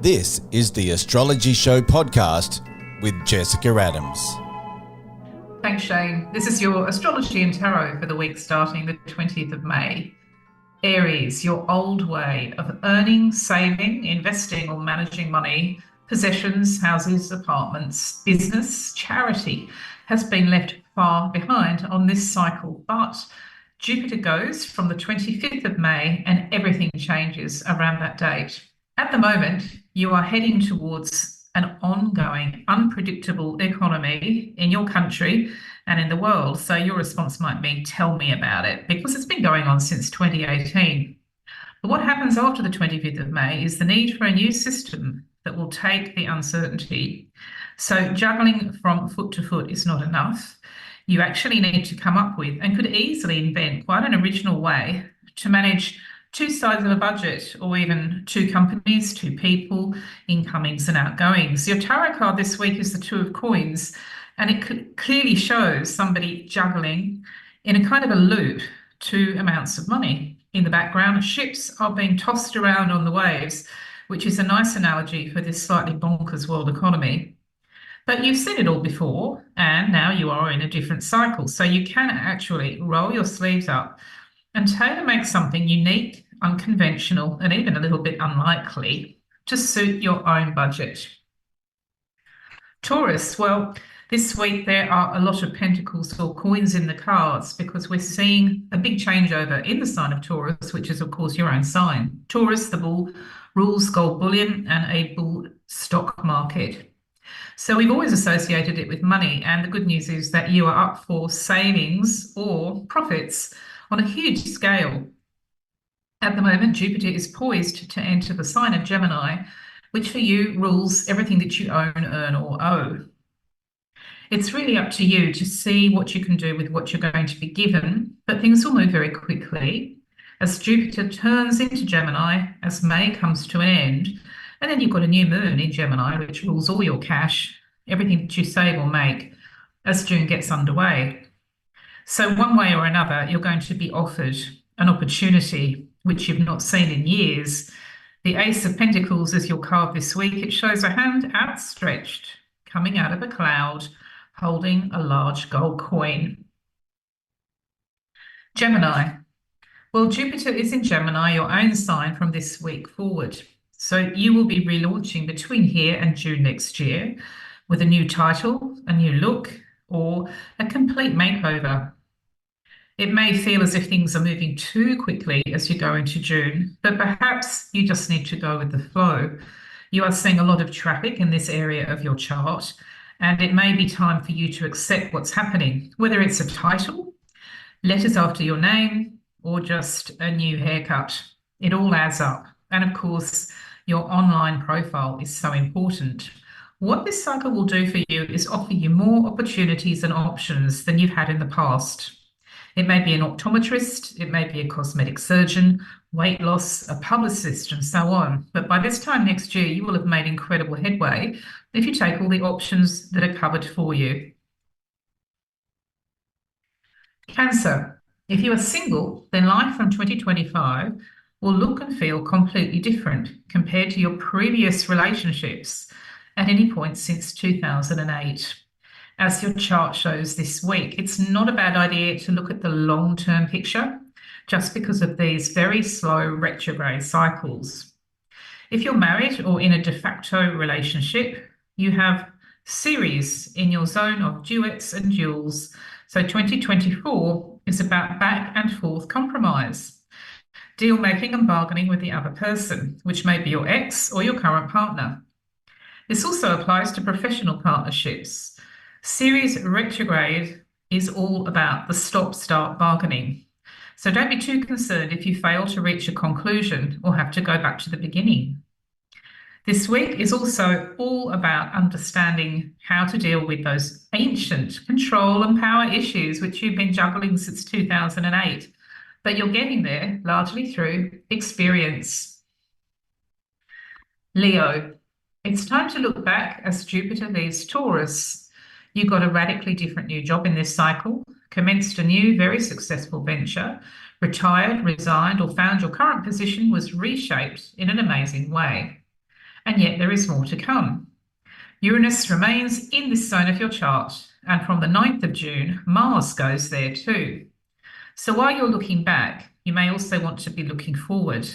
This is the Astrology Show podcast with Jessica Adams. Thanks, Shane. This is your Astrology and Tarot for the week starting the 20th of May. Aries, your old way of earning, saving, investing or managing money, possessions, houses, apartments, business, charity has been left far behind on this cycle. But Jupiter goes from the 25th of May and everything changes around that date. At the moment, you are heading towards an ongoing, unpredictable economy in your country and in the world. So your response might be, tell me about it, because it's been going on since 2018. But what happens after the 25th of May is the need for a new system that will take the uncertainty. So juggling from foot to foot is not enough. You actually need to come up with and could easily invent quite an original way to manage two sides of a budget, or even two companies, two people, incomings and outgoings. Your tarot card this week is the Two of Coins, and it clearly shows somebody juggling in a kind of a loop two amounts of money. In the background, ships are being tossed around on the waves, which is a nice analogy for this slightly bonkers world economy. But you've seen it all before, and now you are in a different cycle. So you can actually roll your sleeves up and tailor-make something unique, unconventional, and even a little bit unlikely to suit your own budget. Taurus, well, this week there are a lot of pentacles or coins in the cards because we're seeing a big changeover in the sign of Taurus, which is, of course, your own sign. Taurus, the bull, rules gold bullion and a bull stock market. So we've always associated it with money, and the good news is that you are up for savings or profits on a huge scale. At the moment, Jupiter is poised to enter the sign of Gemini, which for you rules everything that you own, earn or owe. It's really up to you to see what you can do with what you're going to be given, but things will move very quickly as Jupiter turns into Gemini as May comes to an end. And then you've got a new moon in Gemini, which rules all your cash, everything that you save or make, as June gets underway. So one way or another, you're going to be offered an opportunity which you've not seen in years. The Ace of Pentacles is your card this week. It shows a hand outstretched, coming out of a cloud, holding a large gold coin. Gemini. Well, Jupiter is in Gemini, your own sign, from this week forward. So you will be relaunching between here and June next year with a new title, a new look, or a complete makeover. It may feel as if things are moving too quickly as you go into June, but perhaps you just need to go with the flow. You are seeing a lot of traffic in this area of your chart, and it may be time for you to accept what's happening, whether it's a title, letters after your name, or just a new haircut. It all adds up. And of course, your online profile is so important. What this cycle will do for you is offer you more opportunities and options than you've had in the past. It may be an optometrist, it may be a cosmetic surgeon, weight loss, a publicist, and so on. But by this time next year, you will have made incredible headway if you take all the options that are covered for you. Cancer. If you are single, then life from 2025 will look and feel completely different compared to your previous relationships at any point since 2008. As your chart shows this week, it's not a bad idea to look at the long-term picture just because of these very slow retrograde cycles. If you're married or in a de facto relationship, you have Ceres in your zone of duets and duels. So 2024 is about back and forth compromise, deal making and bargaining with the other person, which may be your ex or your current partner. This also applies to professional partnerships. Ceres retrograde is all about the stop-start bargaining. So don't be too concerned if you fail to reach a conclusion or have to go back to the beginning. This week is also all about understanding how to deal with those ancient control and power issues which you've been juggling since 2008. But you're getting there largely through experience. Leo, it's time to look back as Jupiter leaves Taurus. You got a radically different new job in this cycle, commenced a new, very successful venture, retired, resigned, or found your current position was reshaped in an amazing way. And yet there is more to come. Uranus remains in this zone of your chart, and from the 9th of June, Mars goes there too. So while you're looking back, you may also want to be looking forward.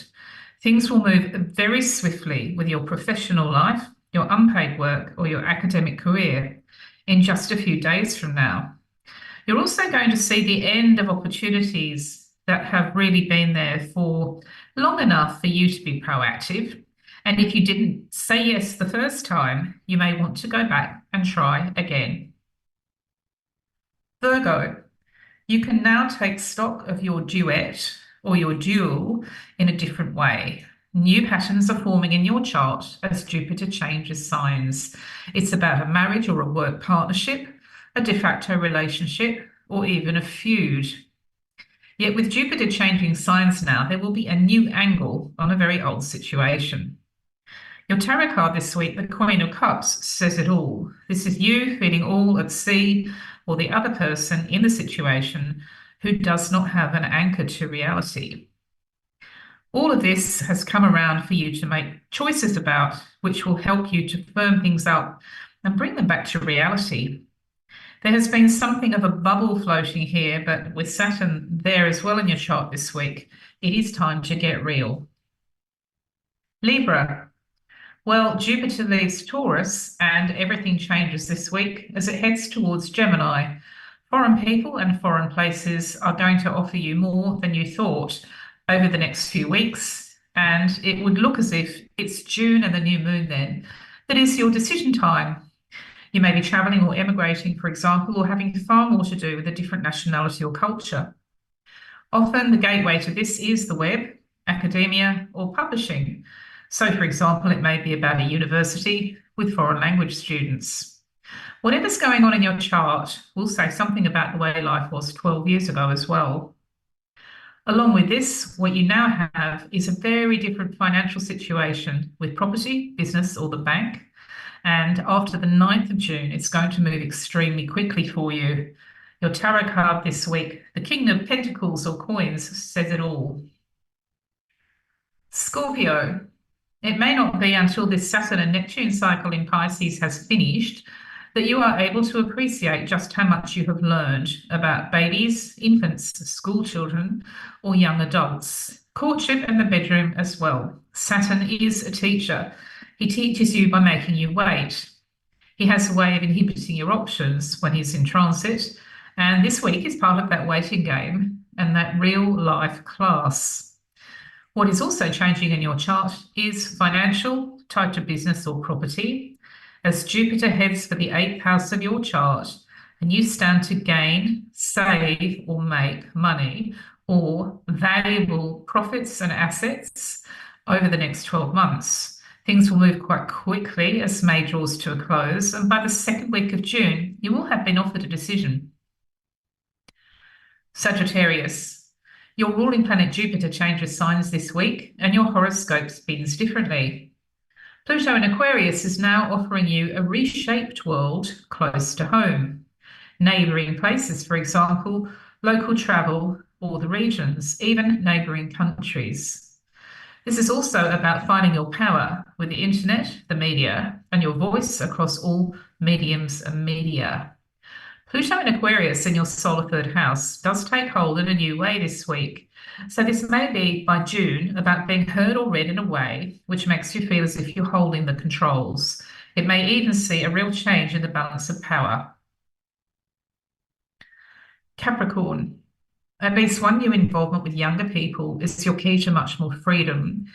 Things will move very swiftly with your professional life, your unpaid work, or your academic career in just a few days from now. You're also going to see the end of opportunities that have really been there for long enough for you to be proactive. And if you didn't say yes the first time, you may want to go back and try again. Virgo, you can now take stock of your duet or your duel in a different way. New patterns are forming in your chart as Jupiter changes signs. It's about a marriage or a work partnership, a de facto relationship, or even a feud. Yet with Jupiter changing signs now, there will be a new angle on a very old situation. Your tarot card this week, the Queen of Cups, says it all. This is you feeling all at sea, or the other person in the situation who does not have an anchor to reality. All of this has come around for you to make choices about, which will help you to firm things up and bring them back to reality. There has been something of a bubble floating here, but with Saturn there as well in your chart this week, it is time to get real. Libra. Well, Jupiter leaves Taurus and everything changes this week as it heads towards Gemini. Foreign people and foreign places are going to offer you more than you thought over the next few weeks, and it would look as if it's June and the new moon then that is your decision time. You may be travelling or emigrating, for example, or having far more to do with a different nationality or culture. Often the gateway to this is the web, academia, or publishing. So, for example, it may be about a university with foreign language students. Whatever's going on in your chart will say something about the way life was 12 years ago as well. Along with this, what you now have is a very different financial situation with property, business, or the bank. And after the 9th of June, it's going to move extremely quickly for you. Your tarot card this week, the King of Pentacles or Coins, says it all. Scorpio. It may not be until this Saturn and Neptune cycle in Pisces has finished that you are able to appreciate just how much you have learned about babies, infants, school children, or young adults. Courtship and the bedroom as well. Saturn is a teacher. He teaches you by making you wait. He has a way of inhibiting your options when he's in transit, and this week is part of that waiting game and that real life class. What is also changing in your chart is financial, tied to business or property, as Jupiter heads for the 8th house of your chart, and you stand to gain, save, or make money or valuable profits and assets over the next 12 months. Things will move quite quickly as May draws to a close, and by the second week of June, you will have been offered a decision. Sagittarius. Your ruling planet Jupiter changes signs this week, and your horoscope spins differently. Pluto in Aquarius is now offering you a reshaped world close to home. Neighbouring places, for example, local travel, or the regions, even neighbouring countries. This is also about finding your power with the internet, the media, and your voice across all mediums and media. Pluto in Aquarius in your solar third house does take hold in a new way this week. So this may be, by June, about being heard or read in a way which makes you feel as if you're holding the controls. It may even see a real change in the balance of power. Capricorn. At least one new involvement with younger people is your key to much more freedom.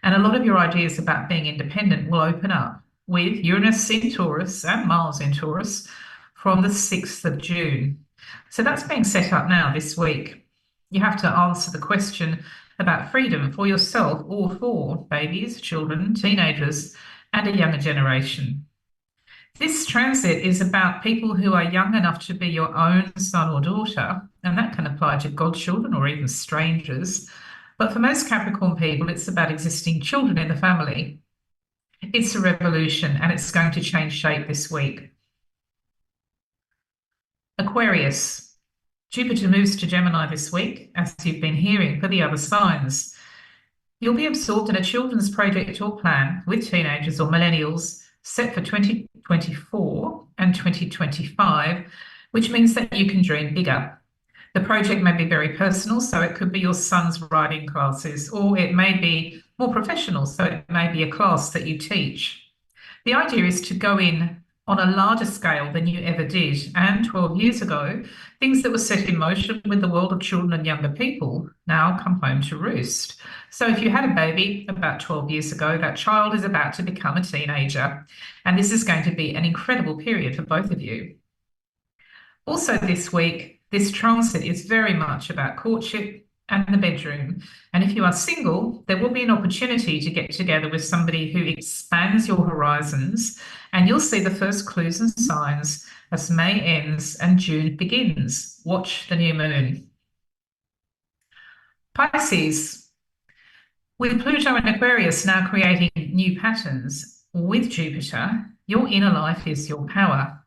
And a lot of your ideas about being independent will open up with Uranus in Taurus and Mars in Taurus from the 6th of June. So that's being set up now this week. You have to answer the question about freedom for yourself or for babies, children, teenagers, and a younger generation. This transit is about people who are young enough to be your own son or daughter, and that can apply to godchildren or even strangers. But for most Capricorn people, it's about existing children in the family. It's a revolution, and it's going to change shape this week. Aquarius. Jupiter moves to Gemini this week, as you've been hearing, for the other signs. You'll be absorbed in a children's project or plan with teenagers or millennials set for 2024 and 2025, which means that you can dream bigger. The project may be very personal, so it could be your son's writing classes, or it may be more professional, so it may be a class that you teach. The idea is to go in on a larger scale than you ever did. And 12 years ago, things that were set in motion with the world of children and younger people now come home to roost. So if you had a baby about 12 years ago, that child is about to become a teenager. And this is going to be an incredible period for both of you. Also this week, this transit is very much about courtship and the bedroom. And if you are single, there will be an opportunity to get together with somebody who expands your horizons, and you'll see the first clues and signs as May ends and June begins. Watch the new moon. Pisces, with Pluto and Aquarius now creating new patterns with Jupiter, your inner life is your power.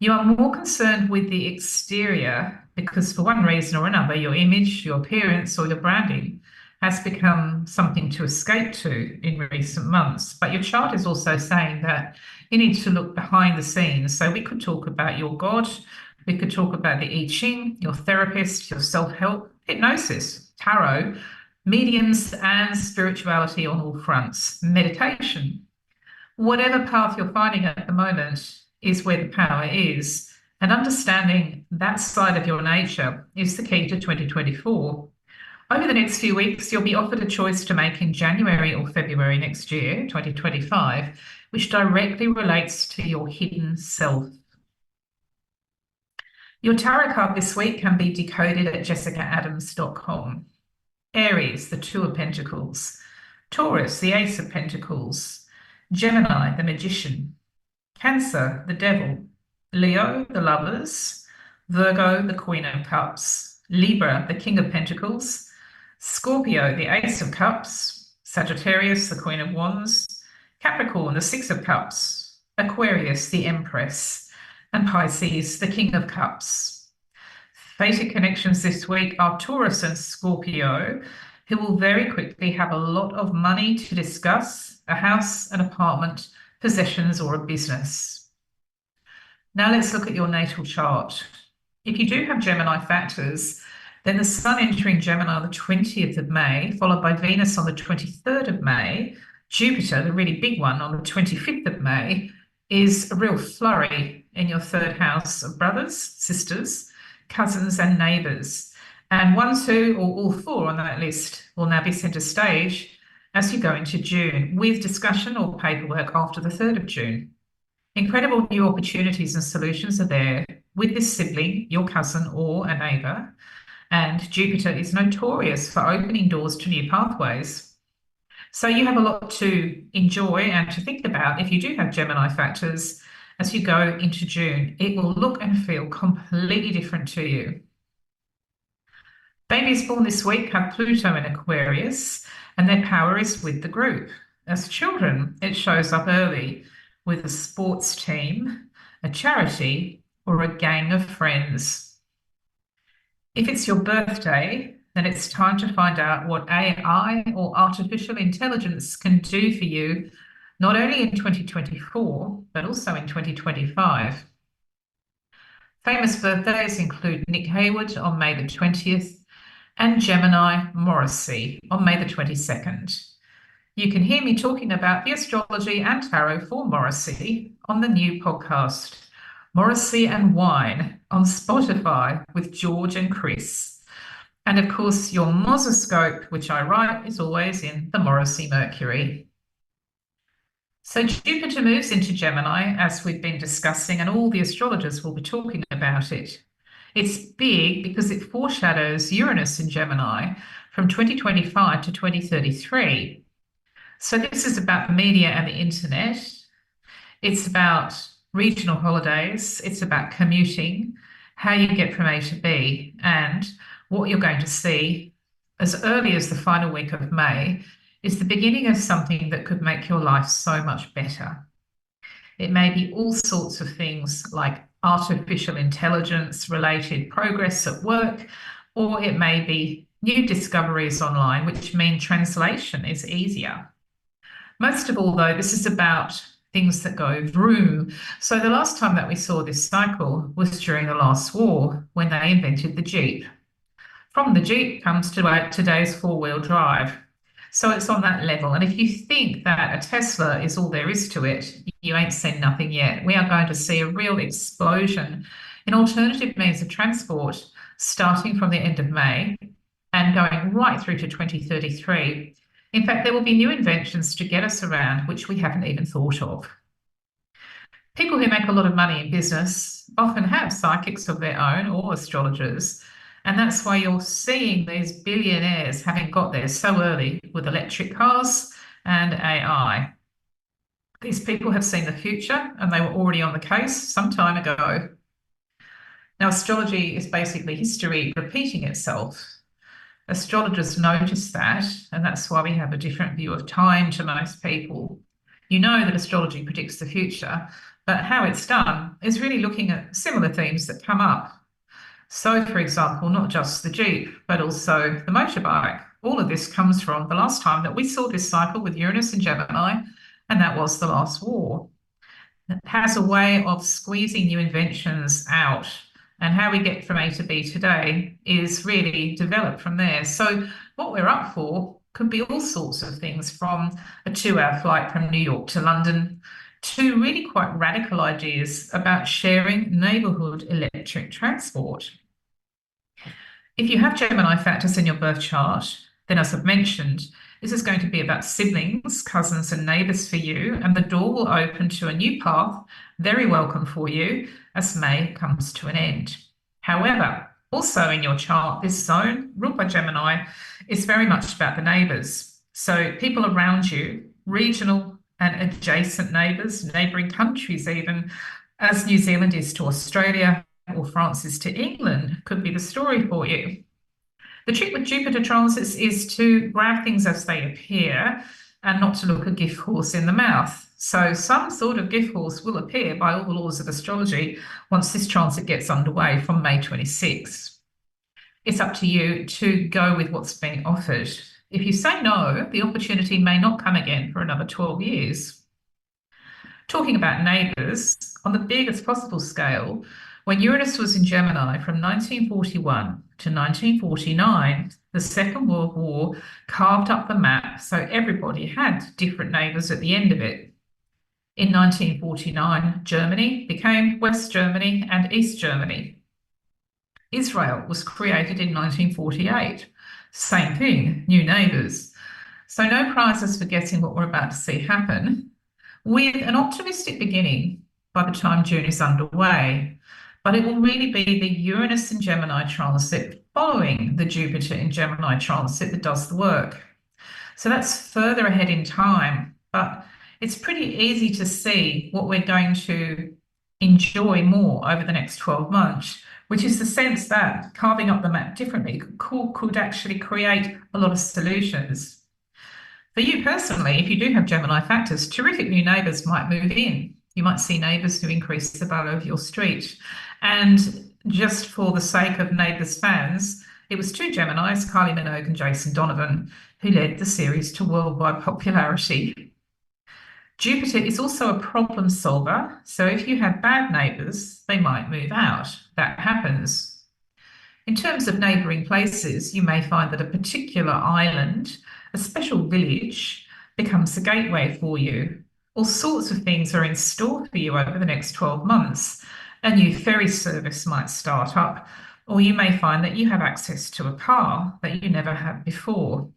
You are more concerned with the exterior because for one reason or another, your image, your appearance, or your branding has become something to escape to in recent months. But your chart is also saying that you need to look behind the scenes. So we could talk about your God, we could talk about the I Ching, your therapist, your self-help, hypnosis, tarot, mediums, and spirituality on all fronts, meditation. Whatever path you're finding at the moment is where the power is, and understanding that side of your nature is the key to 2024. Over the next few weeks, you'll be offered a choice to make in January or February next year, 2025, which directly relates to your hidden self. Your tarot card this week can be decoded at jessicaadams.com. Aries, the Two of Pentacles. Taurus, the Ace of Pentacles. Gemini, the Magician. Cancer, the Devil. Leo, the Lovers. Virgo, the Queen of Cups. Libra, the King of Pentacles. Scorpio, the Ace of Cups. Sagittarius, the Queen of Wands. Capricorn, the Six of Cups. Aquarius, the Empress. And Pisces, the King of Cups. Fated connections this week are Taurus and Scorpio, who will very quickly have a lot of money to discuss, a house, an apartment, possessions, or a business. Now let's look at your natal chart. If you do have Gemini factors, then the Sun entering Gemini on the 20th of May, followed by Venus on the 23rd of May, Jupiter, the really big one, on the 25th of May, is a real flurry in your third house of brothers, sisters, cousins, and neighbours. And 1, 2, or all 4 on that list will now be centre stage as you go into June, with discussion or paperwork after the 3rd of June. Incredible new opportunities and solutions are there with this sibling, your cousin, or a neighbour. And Jupiter is notorious for opening doors to new pathways. So you have a lot to enjoy and to think about if you do have Gemini factors as you go into June. It will look and feel completely different to you. Babies born this week have Pluto in Aquarius, and their power is with the group. As children, it shows up early with a sports team, a charity, or a gang of friends. If it's your birthday, then it's time to find out what AI or artificial intelligence can do for you, not only in 2024, but also in 2025. Famous birthdays include Nick Hayward on May the 20th and Gemini Morrissey on May the 22nd. You can hear me talking about the astrology and tarot for Morrissey on the new podcast, Morrissey and Wine, on Spotify with George and Chris. And of course, your horoscope, which I write, is always in the Morrissey Mercury. So Jupiter moves into Gemini, as we've been discussing, and all the astrologers will be talking about it. It's big because it foreshadows Uranus in Gemini from 2025 to 2033. So this is about the media and the internet. It's about regional holidays. It's about commuting, how you get from A to B, and what you're going to see as early as the final week of May is the beginning of something that could make your life so much better. It may be all sorts of things like artificial intelligence related progress at work, or it may be new discoveries online, which mean translation is easier. Most of all, though, this is about things that go vroom. So the last time that we saw this cycle was during the last war, when they invented the Jeep. From the Jeep comes to today's four-wheel drive. So it's on that level. And if you think that a Tesla is all there is to it, you ain't seen nothing yet. We are going to see a real explosion in alternative means of transport starting from the end of May and going right through to 2033. In fact, there will be new inventions to get us around which we haven't even thought of. People who make a lot of money in business often have psychics of their own or astrologers, and that's why you're seeing these billionaires having got there so early with electric cars and AI. These people have seen the future and they were already on the case some time ago. Now, astrology is basically history repeating itself. Astrologers notice that, and that's why we have a different view of time to most people. You know that astrology predicts the future, but how it's done is really looking at similar themes that come up. So, for example, not just the Jeep, but also the motorbike. All of this comes from the last time that we saw this cycle with Uranus and Gemini, and that was the last war. It has a way of squeezing new inventions out, and how we get from A to B today is really developed from there. So what we're up for could be all sorts of things, from a 2-hour flight from New York to London to really quite radical ideas about sharing neighbourhood electric transport. If you have Gemini factors in your birth chart, then as I've mentioned, this is going to be about siblings, cousins and neighbours for you, and the door will open to a new path, very welcome for you, as May comes to an end. However, also in your chart, this zone, ruled by Gemini, is very much about the neighbours. So people around you, regional and adjacent neighbours, neighbouring countries even, as New Zealand is to Australia or France is to England, could be the story for you. The trick with Jupiter transits is to grab things as they appear and not to look a gift horse in the mouth. So some sort of gift horse will appear by all the laws of astrology once this transit gets underway from May 26. It's up to you to go with what's being offered. If you say no, the opportunity may not come again for another 12 years. Talking about neighbours, on the biggest possible scale, when Uranus was in Gemini from 1941 to 1949, the Second World War carved up the map so everybody had different neighbours at the end of it. In 1949, Germany became West Germany and East Germany. Israel was created in 1948. Same thing, new neighbours. So no prizes for guessing what we're about to see happen, with an optimistic beginning by the time June is underway. But it will really be the Uranus in Gemini transit following the Jupiter in Gemini transit that does the work. So that's further ahead in time, but it's pretty easy to see what we're going to enjoy more over the next 12 months, which is the sense that carving up the map differently could actually create a lot of solutions. For you personally, if you do have Gemini factors, terrific new neighbours might move in. You might see neighbours who increase the value of your street. And just for the sake of Neighbours fans, it was two Geminis, Kylie Minogue and Jason Donovan, who led the series to worldwide popularity. Jupiter is also a problem solver, so if you have bad neighbours, they might move out. That happens. In terms of neighbouring places, you may find that a particular island, a special village, becomes the gateway for you. All sorts of things are in store for you over the next 12 months. A new ferry service might start up, or you may find that you have access to a car that you never had before.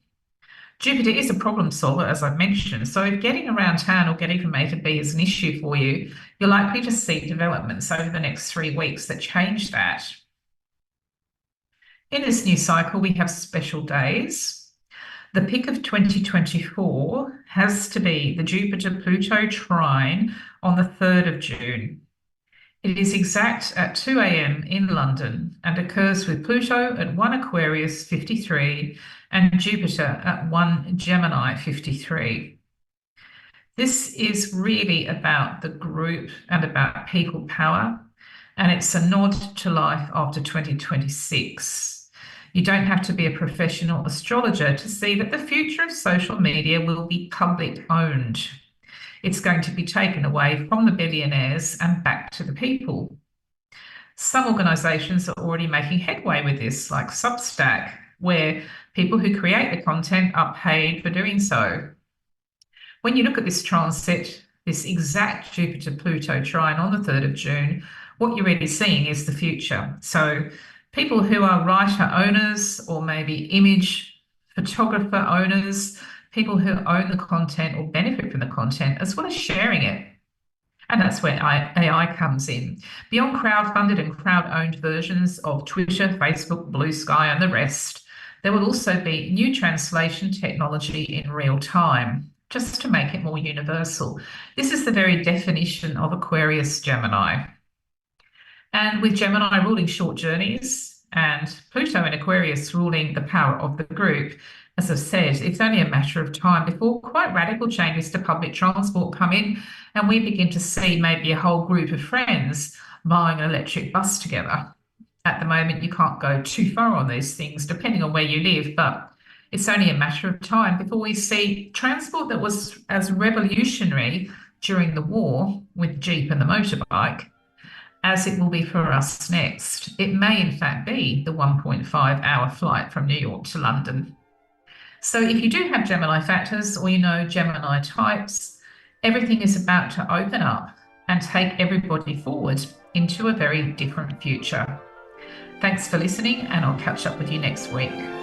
Jupiter is a problem solver, as I've mentioned, so if getting around town or getting from A to B is an issue for you, you're likely to see developments over the next 3 weeks that change that. In this new cycle, we have special days. The pick of 2024 has to be the Jupiter-Pluto trine on the 3rd of June. It is exact at 2 a.m. in London and occurs with Pluto at 1 Aquarius 53 and Jupiter at 1 Gemini 53. This is really about the group and about people power, and it's a nod to life after 2026. You don't have to be a professional astrologer to see that the future of social media will be public owned. It's going to be taken away from the billionaires and back to the people. Some organisations are already making headway with this, like Substack, where people who create the content are paid for doing so. When you look at this transit, this exact Jupiter-Pluto trine on the 3rd of June, what you're really seeing is the future. So people who are writer owners or maybe image photographer owners, people who own the content or benefit from the content, as well as sharing it. And that's where AI comes in. Beyond crowd-funded and crowd-owned versions of Twitter, Facebook, Blue Sky, and the rest, there will also be new translation technology in real time, just to make it more universal. This is the very definition of Aquarius Gemini. And with Gemini ruling short journeys and Pluto in Aquarius ruling the power of the group, as I've said, it's only a matter of time before quite radical changes to public transport come in and we begin to see maybe a whole group of friends buying an electric bus together. At the moment, you can't go too far on these things, depending on where you live, but it's only a matter of time before we see transport that was as revolutionary during the war with Jeep and the motorbike as it will be for us next. It may, in fact, be the 1.5-hour flight from New York to London. So if you do have Gemini factors or you know Gemini types, everything is about to open up and take everybody forward into a very different future. Thanks for listening, and I'll catch up with you next week.